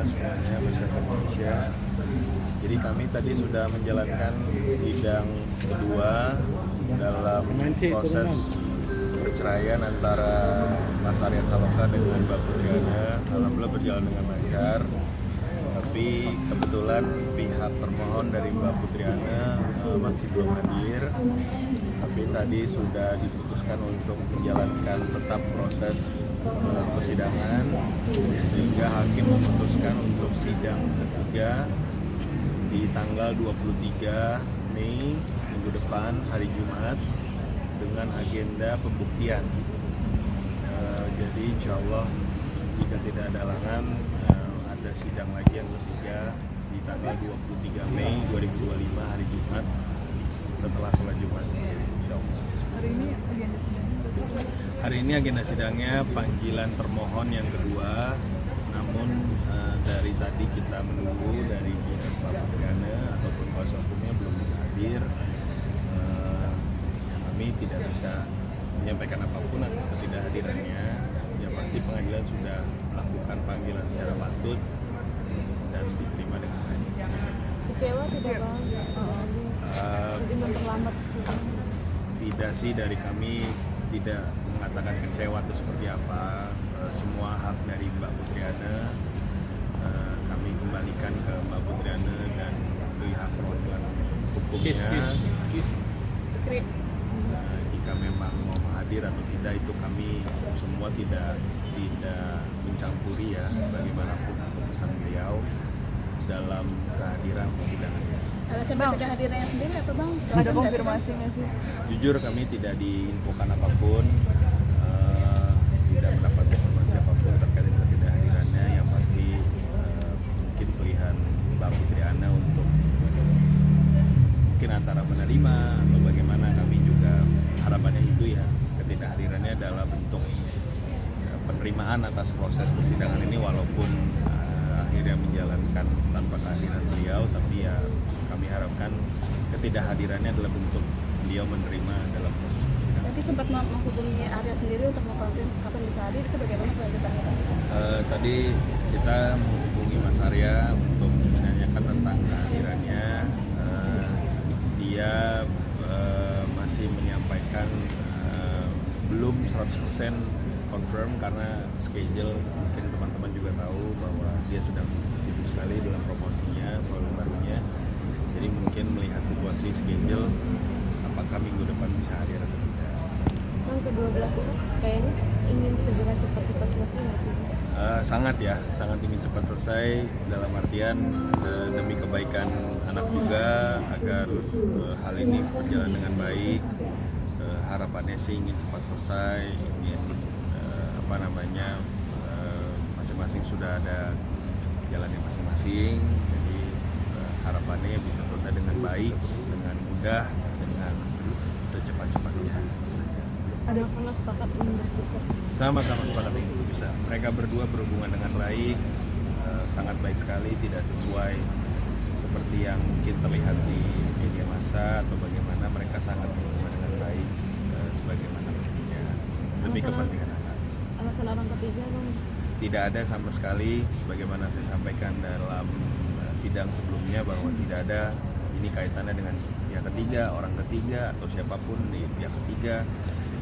semuanya masyarakat Indonesia. Jadi kami tadi sudah menjalankan sidang kedua dalam proses perceraian antara Mas Arya Saloka dengan Mbak Putriana. Alhamdulillah berjalan dengan lancar. Tapi kebetulan pihak termohon dari Mbak Putriana masih belum hadir. Tapi tadi sudah diputuskan untuk menjalankan tetap proses persidangan, sehingga hakim memutuskan untuk sidang ketiga di tanggal 23 Mei minggu depan, hari Jumat, dengan agenda pembuktian. Jadi insya Allah jika tidak ada halangan, ada sidang lagi yang ketiga di tanggal 23 Mei 2025 hari Jumat setelah sholat Jumat. Insya Allah. Hari ini agenda sidangnya panggilan termohon yang kedua. Namun dari tadi kita menunggu dari pihak Mbak Putriana ataupun kuasa hukumnya belum bisa hadir. Kami tidak bisa menyampaikan apapun atas ketidakhadirannya. Yang pasti pengadilan sudah melakukan panggilan secara patut dan diterima dengan baik. Kecewa tidak bang? Jadi memperlambat. Tidak sih, dari kami tidak mengatakan kecewa atau seperti apa. Semua hak dari Mbak Putriana kami kembalikan ke Mbak Putriana dan pihak perwakilan hukumnya. Jika memang mau hadir atau tidak itu kami semua tidak mencampuri ya, bagaimanapun keputusan beliau dalam kehadiran persidangan. Alasan tidak hadirnya sendiri apa bang? Ada konfirmasi nggak sih? Jujur kami tidak diinfokan apapun, tidak mendapat informasi apapun terkait dengan ketidakhadirannya. Yang pasti mungkin pilihan Mbak Putriana untuk mungkin antara menerima atau bagaimana, kami juga harapannya itu ya, ketidakhadirannya adalah bentuk penerimaan atas proses persidangan ini, walaupun akhirnya menjalankan tanpa kehadiran beliau, tapi ya kami harapkan ketidakhadirannya adalah bentuk beliau menerima dalam proses persidangan. Nanti sempat menghubungi Arya sendiri untuk mengkonfirm kapan bisa hadir, itu bagaimana kelanjutannya? Tadi kita menghubungi Mas Arya untuk menanyakan tentang kehadirannya. Dia masih menyampaikan belum 100% confirm karena schedule, mungkin teman-teman juga tahu bahwa dia sedang sibuk sekali dalam promosinya, produk barunya. Jadi mungkin melihat situasi schedule, apakah minggu depan bisa hadir atau tidak. Bang, kedua belah pihak kayaknya ingin segera cepat-cepat selesai nggak sih? Sangat ya, sangat ingin cepat selesai dalam artian demi kebaikan anak juga, agar hal ini berjalan dengan baik. Harapannya sih ingin cepat selesai, ingin masing-masing sudah ada jalannya masing-masing. Jadi harapannya bisa selesai dengan baik, dengan mudah, dengan secepat-cepatnya. Ada pernah sepakat ingin berpisah? Sama-sama sepakat ingin berpisah. Mereka berdua berhubungan dengan baik, sangat baik sekali, tidak sesuai seperti yang mungkin terlihat di media massa atau bagaimana. Mereka sangat berhubungan dengan baik, sebagaimana mestinya, demi kepentingan anak. Alasan orang ketiga bang? Tidak ada sama sekali, sebagaimana saya sampaikan dalam sidang sebelumnya, bahwa tidak ada ini kaitannya dengan pihak ketiga, orang ketiga, atau siapapun di pihak ketiga.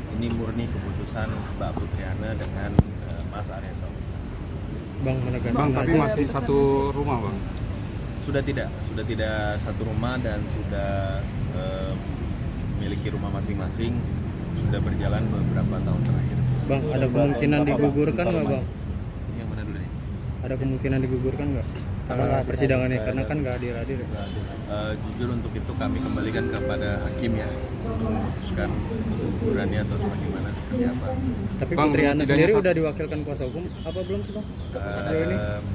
Ini murni keputusan Mbak Putriana dengan Mas Arya Saloka. Bang, tapi masih satu rumah bang? Sudah tidak satu rumah dan sudah memiliki rumah masing-masing, sudah berjalan beberapa tahun terakhir. Bang, ada kemungkinan digugurkan nggak bang? Yang mana dulu nih? Ada kemungkinan digugurkan nggak? Persidangannya karena kan nggak hadir. Jujur untuk itu kami kembalikan kepada hakim ya, untuk memutuskan gugurannya atau bagaimana, seperti apa. Tapi Putriana sendiri udah diwakilkan kuasa hukum apa belum sih bang?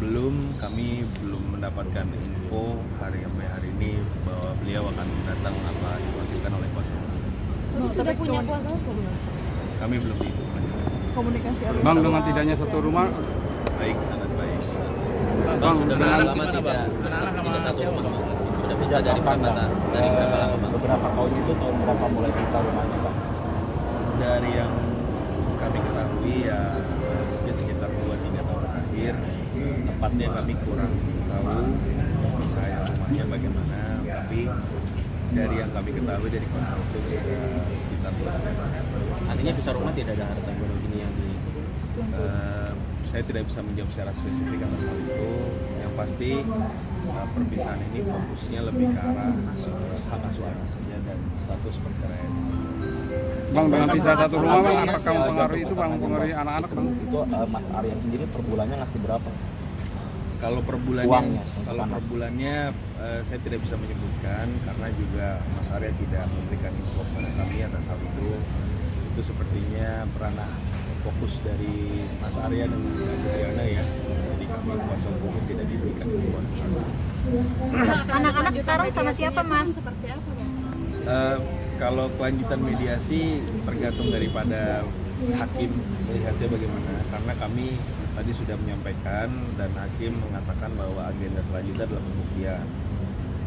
Belum, kami belum mendapatkan info hari ini bahwa beliau akan datang apa diwakilkan oleh kuasa hukum. Sudah punya kuasa hukum? Kami belum dihitung. Komunikasi Bang, dengan tidaknya satu rumah, baik, sangat baik. Bang, sudah berapa lama tidak satu rumah? Sudah bisa dari berapa lama bang? Beberapa tahun itu tahun berapa mulai bisa rumahnya bang? Dari yang kami ketahui ya mungkin sekitar 2-3 tahun terakhir. hadir. Tepatnya kami kurang tahu misalnya rumahnya bagaimana, tapi dari yang kami ketahui dari kuasa hukum sudah sekitar 2 meter. Artinya bisa rumah tidak ada harta gono gini yang di Saya tidak bisa menjawab secara spesifik atas hal itu. Yang pasti perpisahan ini fokusnya lebih ke arah hak asuh anak saja dan status perceraian. Bang, dengan pisah satu rumah bang, Mas, apakah mempengaruhi itu bang, mempengaruhi anak-anak bang? Itu Mas Arya sendiri per bulannya ngasih berapa? Kalau per Uangnya, bulannya saya tidak bisa menyebutkan karena juga Mas Arya tidak memberikan info kepada kami atas hal itu. Itu sepertinya ranah fokus dari Mas Arya dan Mbak Juliana ya. Jadi kami kuasa hukum tidak diberikan info. Anak-anak sekarang sama siapa Mas? Kalau kelanjutan mediasi tergantung daripada hakim melihatnya bagaimana. Karena kami tadi sudah menyampaikan dan hakim mengatakan bahwa agenda selanjutnya adalah pembuktian.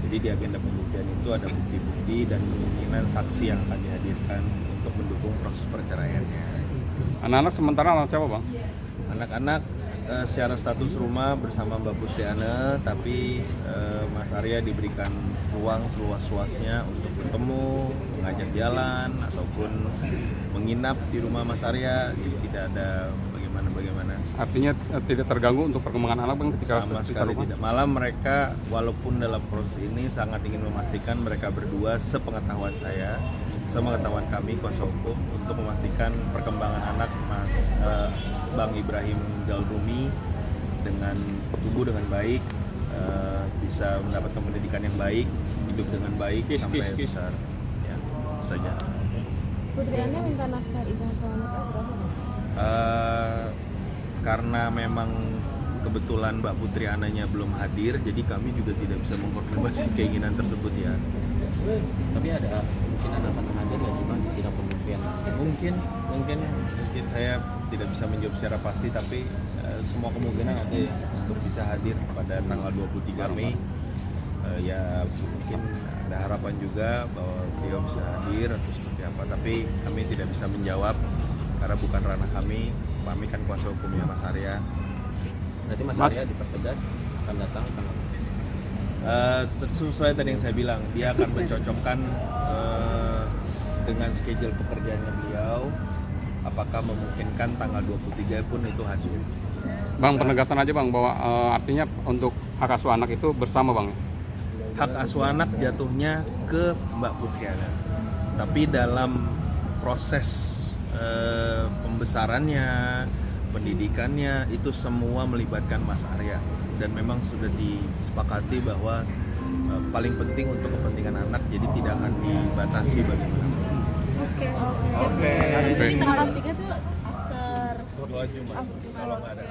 Jadi di agenda pembuktian itu ada bukti-bukti dan kemungkinan saksi yang akan dihadirkan untuk mendukung proses perceraiannya. Anak-anak sementara sama siapa bang? Anak-anak secara status rumah bersama Mbak Putriana, tapi Mas Arya diberikan ruang seluas-luasnya untuk bertemu, mengajak jalan, ataupun menginap di rumah Mas Arya. Jadi tidak ada bagaimana. Artinya tidak terganggu untuk perkembangan anak bang ketika Sama pisah sekali rumah? tidak. Malah mereka walaupun dalam proses ini sangat ingin memastikan mereka berdua sepengetahuan saya, sepengetahuan kami kuasa hukum untuk memastikan perkembangan anak Bang Ibrahim Galrumi dengan tumbuh dengan baik, bisa mendapatkan pendidikan yang baik, hidup dengan baik sampai besar. Ya, itu saja. Putri Anda minta nafkah ijazah selamat berapa? Karena memang kebetulan Mbak Putri Ananya belum hadir, jadi kami juga tidak bisa mengkonfirmasi keinginan tersebut ya. tapi ada kemungkinan akan hadir ya sih bang di sidang pembuktian. Mungkin saya tidak bisa menjawab secara pasti, tapi semua kemungkinan ada ya untuk bisa hadir pada tanggal 23 Mei. Ya mungkin ada harapan juga bahwa beliau bisa hadir atau seperti apa, tapi kami tidak bisa menjawab karena bukan ranah kami. Kami kan kuasa hukumnya Mas Arya. Berarti Mas Arya dipertegas akan datang tanggal Sesuai tadi yang saya bilang, dia akan mencocokkan dengan schedule pekerjaannya beliau, apakah memungkinkan tanggal 23 pun itu hasil. Bang, penegasan aja bang bahwa artinya untuk hak asuh anak itu bersama bang? Hak asuh anak jatuhnya ke Mbak Putriana, tapi dalam proses pembesarannya, pendidikannya itu semua melibatkan Mas Arya, dan memang sudah disepakati bahwa paling penting untuk kepentingan anak, jadi tidak akan dibatasi bagaimana. Oke. Jadi tanggal 3 tuh after Kalau nggak ada